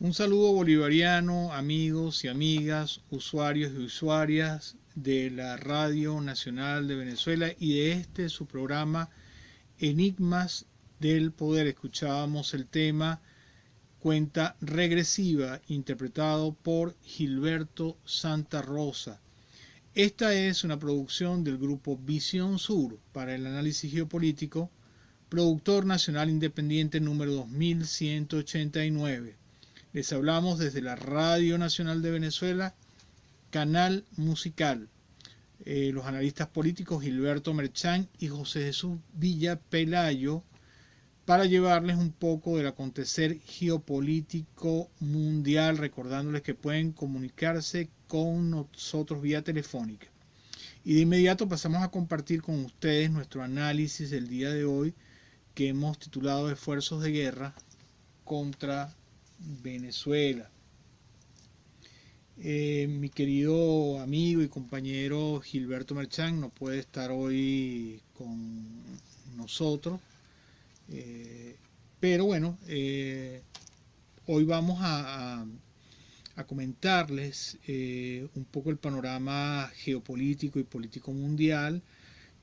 Un saludo bolivariano, amigos y amigas, usuarios y usuarias de la Radio Nacional de Venezuela y de su programa Enigmas del Poder. Escuchábamos el tema Cuenta Regresiva, interpretado por Gilberto Santa Rosa. Esta es una producción del grupo Visión Sur para el análisis geopolítico, productor nacional independiente número 2189. Les hablamos desde la Radio Nacional de Venezuela, canal musical. Los analistas políticos Gilberto Merchán y José Jesús Villa Pelayo, para llevarles un poco del acontecer geopolítico mundial, recordándoles que pueden comunicarse con nosotros vía telefónica. Y de inmediato pasamos a compartir con ustedes nuestro análisis del día de hoy, que hemos titulado Esfuerzos de guerra contra Venezuela. Mi querido amigo y compañero Gilberto Merchán no puede estar hoy con nosotros, pero bueno, hoy vamos a comentarles un poco el panorama geopolítico y político mundial,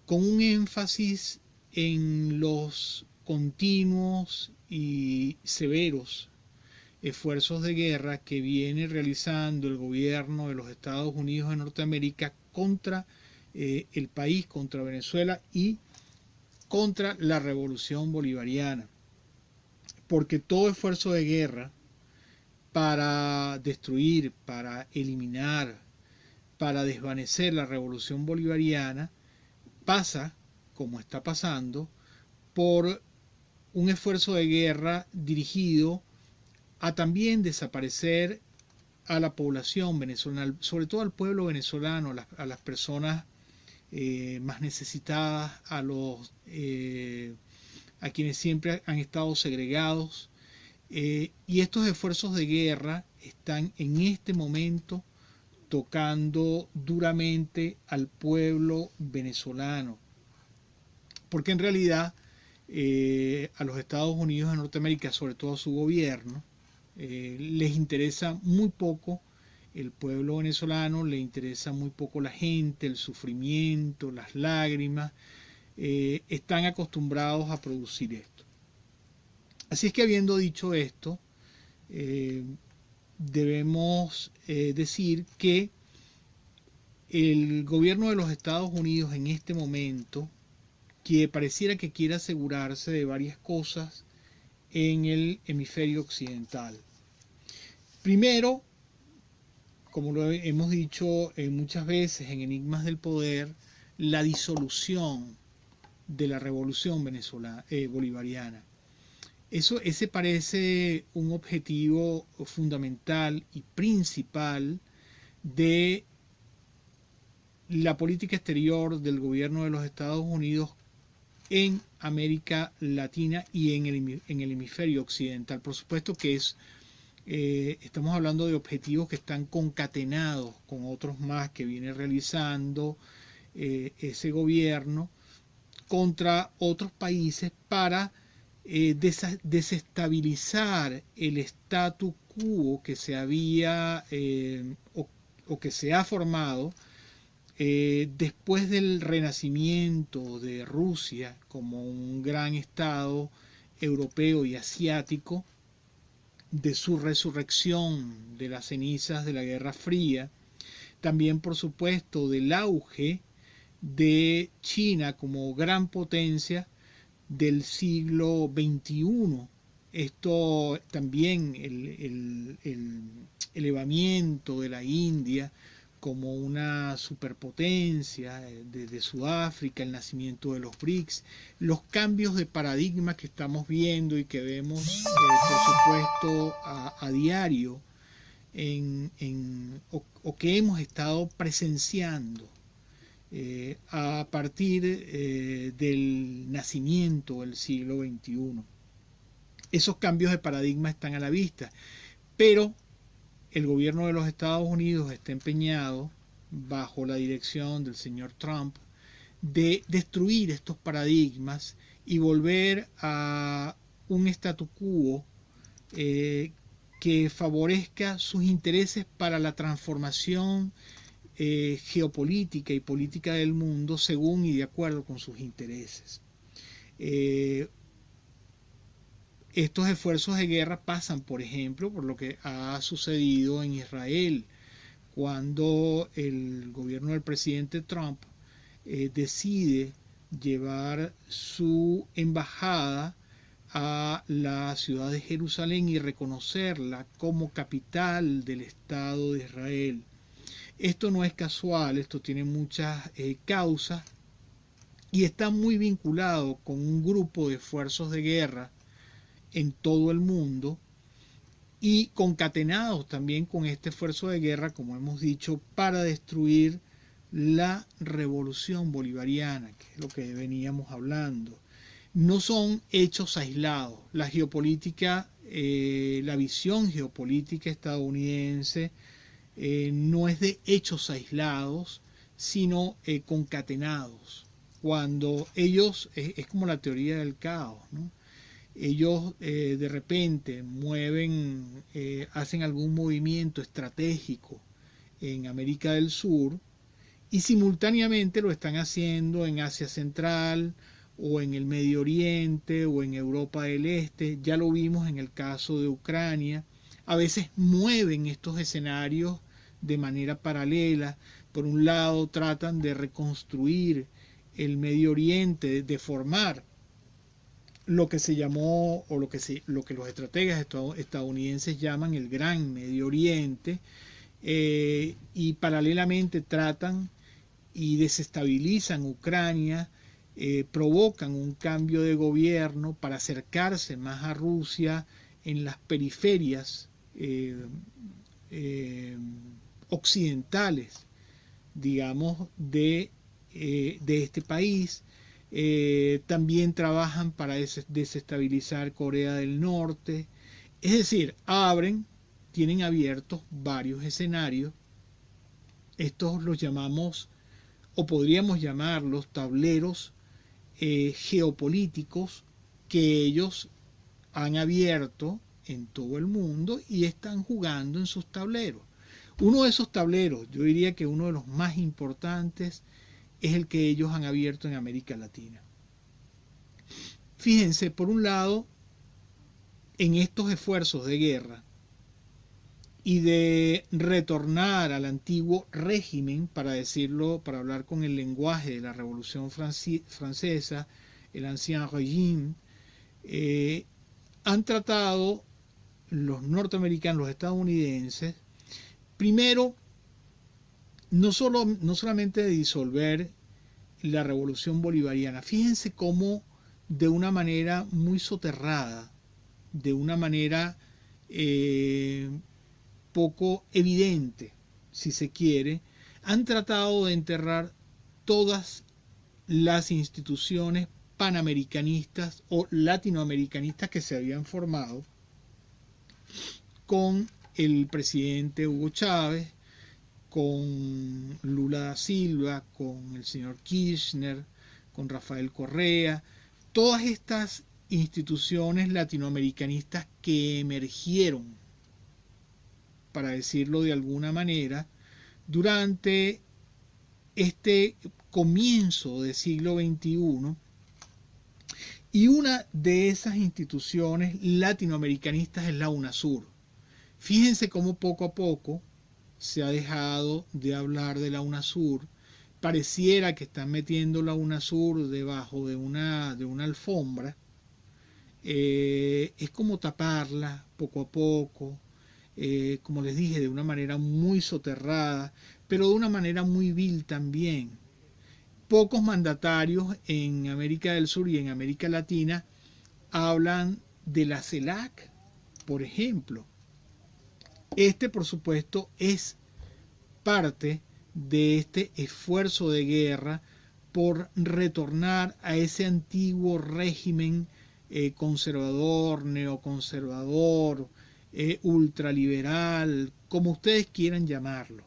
con un énfasis en los continuos y severos esfuerzos de guerra que viene realizando el gobierno de los Estados Unidos de Norteamérica contra el país, contra Venezuela y contra la revolución bolivariana. Porque todo esfuerzo de guerra para destruir, para eliminar, para desvanecer la revolución bolivariana pasa, como está pasando, por un esfuerzo de guerra dirigido a también desaparecer a la población venezolana, sobre todo al pueblo venezolano, a las personas más necesitadas, a quienes siempre han estado segregados. Y estos esfuerzos de guerra están en este momento tocando duramente al pueblo venezolano, porque en realidad a los Estados Unidos de Norteamérica, sobre todo a su gobierno, les interesa muy poco el pueblo venezolano, le interesa muy poco la gente, el sufrimiento, las lágrimas. Están acostumbrados a producir esto. Así es que, habiendo dicho esto, debemos decir que el gobierno de los Estados Unidos en este momento, que pareciera que quiere asegurarse de varias cosas en el hemisferio occidental. Primero, como lo hemos dicho muchas veces en Enigmas del Poder, la disolución de la revolución bolivariana. Ese parece un objetivo fundamental y principal de la política exterior del gobierno de los Estados Unidos en América Latina y en el hemisferio occidental. Por supuesto que estamos hablando de objetivos que están concatenados con otros más que viene realizando ese gobierno contra otros países para desestabilizar el statu quo que se había o que se ha formado después del renacimiento de Rusia como un gran estado europeo y asiático, de su resurrección de las cenizas de la Guerra Fría, también por supuesto del auge de China como gran potencia del siglo XXI. Esto también, el elevamiento de la India como una superpotencia de Sudáfrica, el nacimiento de los BRICS, los cambios de paradigma que estamos viendo y que vemos, por supuesto, a diario o que hemos estado presenciando a partir del nacimiento del siglo XXI. Esos cambios de paradigma están a la vista, pero el gobierno de los Estados Unidos está empeñado, bajo la dirección del señor Trump, de destruir estos paradigmas y volver a un statu quo que favorezca sus intereses para la transformación geopolítica y política del mundo según y de acuerdo con sus intereses. Estos esfuerzos de guerra pasan, por ejemplo, por lo que ha sucedido en Israel, cuando el gobierno del presidente Trump decide llevar su embajada a la ciudad de Jerusalén y reconocerla como capital del Estado de Israel. Esto no es casual, esto tiene muchas causas y está muy vinculado con un grupo de esfuerzos de guerra en todo el mundo y concatenados también con este esfuerzo de guerra, como hemos dicho, para destruir la revolución bolivariana, que es lo que veníamos hablando. No son hechos aislados. La geopolítica, la visión geopolítica estadounidense no es de hechos aislados, sino concatenados. Cuando ellos, es como la teoría del caos, ¿no? Ellos de repente mueven, hacen algún movimiento estratégico en América del Sur y simultáneamente lo están haciendo en Asia Central o en el Medio Oriente o en Europa del Este. Ya lo vimos en el caso de Ucrania. A veces mueven estos escenarios de manera paralela. Por un lado tratan de reconstruir el Medio Oriente, de formar lo que se llamó o lo que los estrategas estadounidenses llaman el Gran Medio Oriente, y paralelamente tratan y desestabilizan Ucrania, provocan un cambio de gobierno para acercarse más a Rusia en las periferias occidentales, digamos, de este país. También trabajan para desestabilizar Corea del Norte. Es decir, tienen abiertos varios escenarios. Estos los llamamos, o podríamos llamarlos, tableros geopolíticos que ellos han abierto en todo el mundo y están jugando en sus tableros. Uno de esos tableros, yo diría que uno de los más importantes, es el que ellos han abierto en América Latina. Fíjense, por un lado, en estos esfuerzos de guerra y de retornar al antiguo régimen, para decirlo, para hablar con el lenguaje de la Revolución Francesa, el Ancien Régime, han tratado los norteamericanos, los estadounidenses, primero, no solamente de disolver la revolución bolivariana. Fíjense cómo de una manera muy soterrada, de una manera poco evidente, si se quiere, han tratado de enterrar todas las instituciones panamericanistas o latinoamericanistas que se habían formado con el presidente Hugo Chávez, con Lula da Silva, con el señor Kirchner, con Rafael Correa, todas estas instituciones latinoamericanistas que emergieron, para decirlo de alguna manera, durante este comienzo del siglo XXI, y una de esas instituciones latinoamericanistas es la UNASUR. Fíjense cómo poco a poco se ha dejado de hablar de la UNASUR. Pareciera que están metiendo la UNASUR debajo de una alfombra. Es como taparla poco a poco, como les dije, de una manera muy soterrada, pero de una manera muy vil también. Pocos mandatarios en América del Sur y en América Latina hablan de la CELAC, por ejemplo. Por supuesto, es parte de este esfuerzo de guerra por retornar a ese antiguo régimen conservador, neoconservador, ultraliberal, como ustedes quieran llamarlo.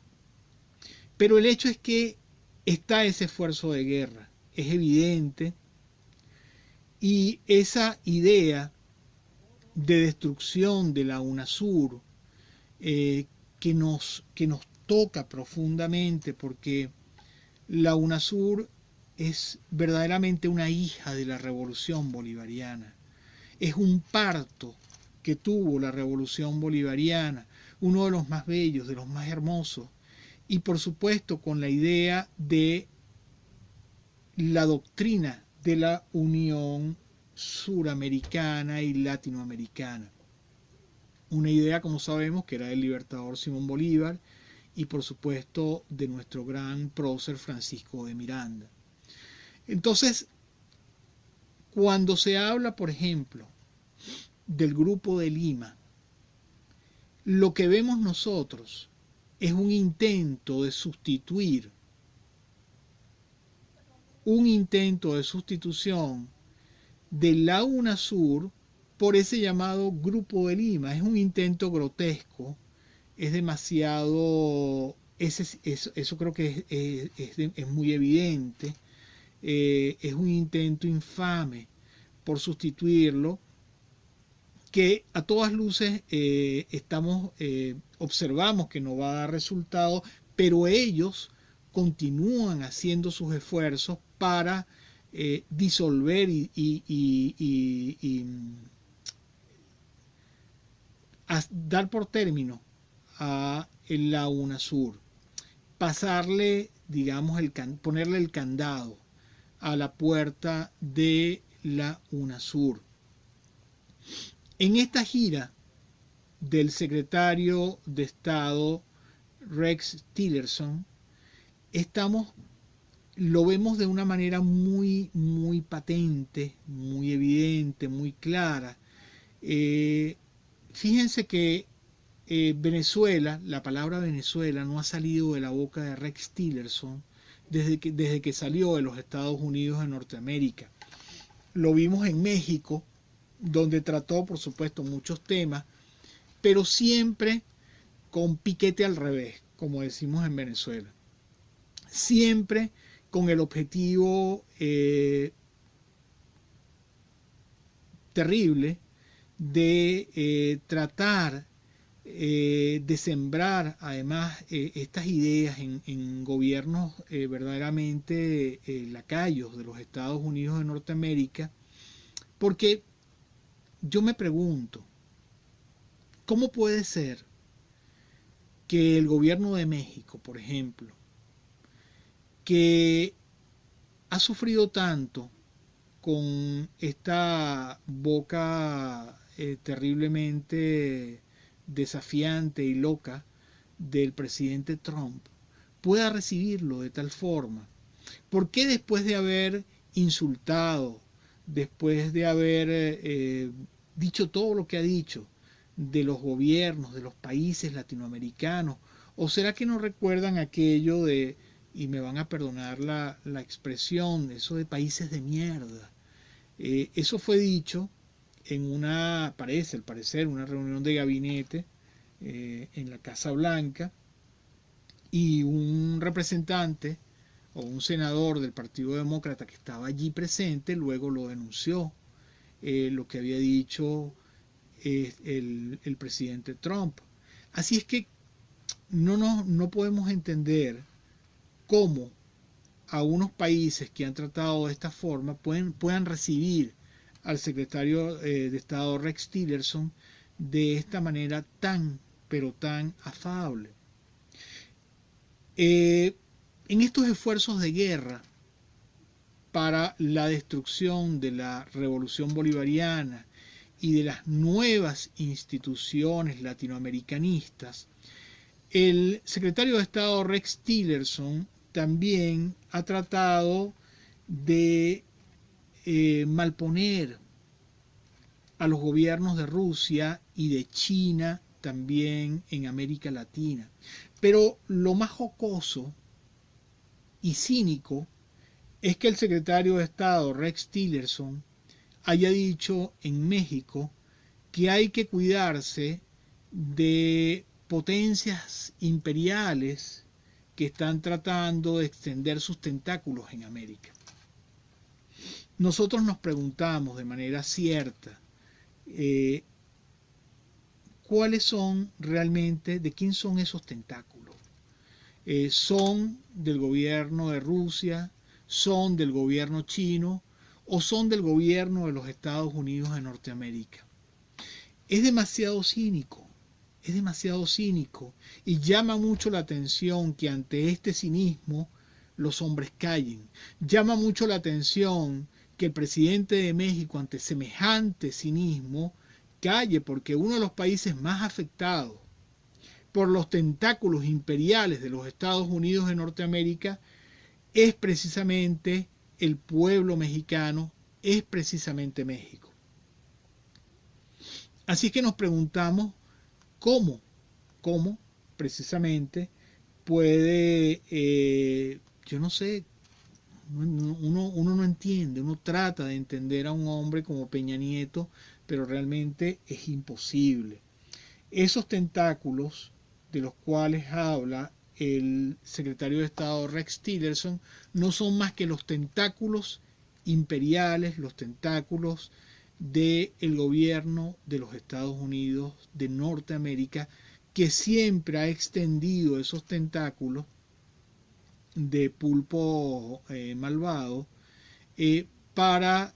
Pero el hecho es que está ese esfuerzo de guerra, es evidente, y esa idea de destrucción de la UNASUR, que nos toca profundamente, porque la UNASUR es verdaderamente una hija de la revolución bolivariana. Es un parto que tuvo la revolución bolivariana, uno de los más bellos, de los más hermosos, y por supuesto con la idea de la doctrina de la Unión Suramericana y Latinoamericana. Una idea, como sabemos, que era del libertador Simón Bolívar y por supuesto de nuestro gran prócer Francisco de Miranda. Entonces, cuando se habla, por ejemplo, del Grupo de Lima, lo que vemos nosotros es un intento de sustituir, un intento de sustitución de la UNASUR por ese llamado Grupo de Lima. Es un intento grotesco, es demasiado, eso creo que es muy evidente, es un intento infame por sustituirlo, que a todas luces observamos que no va a dar resultado, pero ellos continúan haciendo sus esfuerzos para disolver y dar por término a la UNASUR, pasarle, digamos, ponerle el candado a la puerta de la UNASUR. En esta gira del secretario de Estado Rex Tillerson, lo vemos de una manera muy, muy patente, muy evidente, muy clara. Fíjense que Venezuela, la palabra Venezuela no ha salido de la boca de Rex Tillerson desde que salió de los Estados Unidos de Norteamérica. Lo vimos en México, donde trató, por supuesto, muchos temas, pero siempre con piquete al revés, como decimos en Venezuela. Siempre con el objetivo terrible de tratar de sembrar además estas ideas en gobiernos verdaderamente lacayos de los Estados Unidos de Norteamérica, porque yo me pregunto, ¿cómo puede ser que el gobierno de México, por ejemplo, que ha sufrido tanto con esta boca terriblemente desafiante y loca del presidente Trump, pueda recibirlo de tal forma? ¿Por qué después de haber insultado, después de haber dicho todo lo que ha dicho de los gobiernos, de los países latinoamericanos, o será que no recuerdan aquello de, y me van a perdonar la expresión, eso de países de mierda? Eso fue dicho en una, al parecer, una reunión de gabinete en la Casa Blanca, y un representante o un senador del Partido Demócrata que estaba allí presente luego lo denunció, lo que había dicho el presidente Trump. Así es que no podemos entender cómo a unos países que han tratado de esta forma puedan recibir al secretario de Estado Rex Tillerson de esta manera tan, pero tan afable. En estos esfuerzos de guerra para la destrucción de la revolución bolivariana y de las nuevas instituciones latinoamericanistas, el secretario de Estado Rex Tillerson también ha tratado de malponer a los gobiernos de Rusia y de China también en América Latina. Pero lo más jocoso y cínico es que el secretario de Estado Rex Tillerson haya dicho en México que hay que cuidarse de potencias imperiales que están tratando de extender sus tentáculos en América. Nosotros nos preguntamos de manera cierta, cuáles son realmente, de quién son esos tentáculos. ¿Son del gobierno de Rusia? ¿Son del gobierno chino? ¿O son del gobierno de los Estados Unidos de Norteamérica? Es demasiado cínico. Es demasiado cínico y llama mucho la atención que ante este cinismo los hombres callen. Llama mucho la atención que el presidente de México ante semejante cinismo calle, porque uno de los países más afectados por los tentáculos imperiales de los Estados Unidos de Norteamérica es precisamente el pueblo mexicano, es precisamente México. Así que nos preguntamos cómo precisamente puede, yo no sé, uno no entiende, uno trata de entender a un hombre como Peña Nieto, pero realmente es imposible. Esos tentáculos de los cuales habla el secretario de Estado Rex Tillerson no son más que los tentáculos imperiales, los tentáculos del gobierno de los Estados Unidos de Norteamérica, que siempre ha extendido esos tentáculos de pulpo malvado para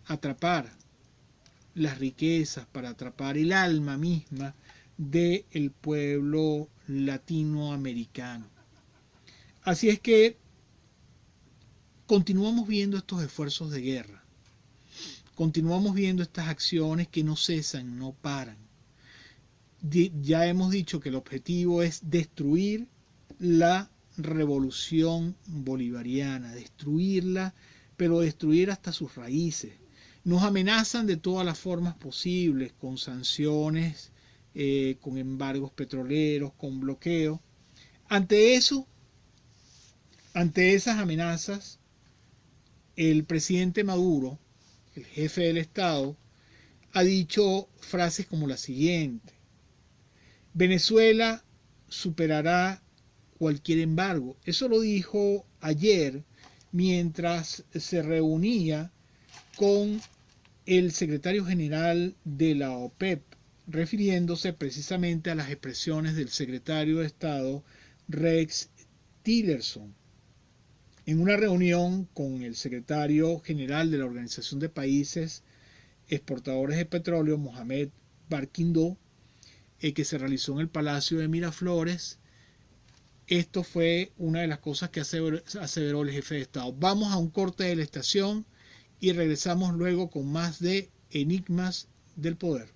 atrapar las riquezas, para atrapar el alma misma del pueblo latinoamericano. Así es que continuamos viendo estos esfuerzos de guerra, continuamos viendo estas acciones que no cesan, no paran. Ya hemos dicho que el objetivo es destruir la revolución bolivariana, destruirla, pero destruir hasta sus raíces. Nos amenazan de todas las formas posibles, con sanciones, con embargos petroleros, con bloqueo. Ante eso, ante esas amenazas, el presidente Maduro, el jefe del Estado, ha dicho frases como la siguiente: Venezuela superará cualquier embargo. Eso lo dijo ayer mientras se reunía con el secretario general de la OPEP, refiriéndose precisamente a las expresiones del secretario de Estado Rex Tillerson en una reunión con el secretario general de la Organización de Países Exportadores de Petróleo, Mohamed Barkindo, que se realizó en el Palacio de Miraflores. Esto fue una de las cosas que aseveró el jefe de Estado. Vamos a un corte de la estación y regresamos luego con más de Enigmas del Poder.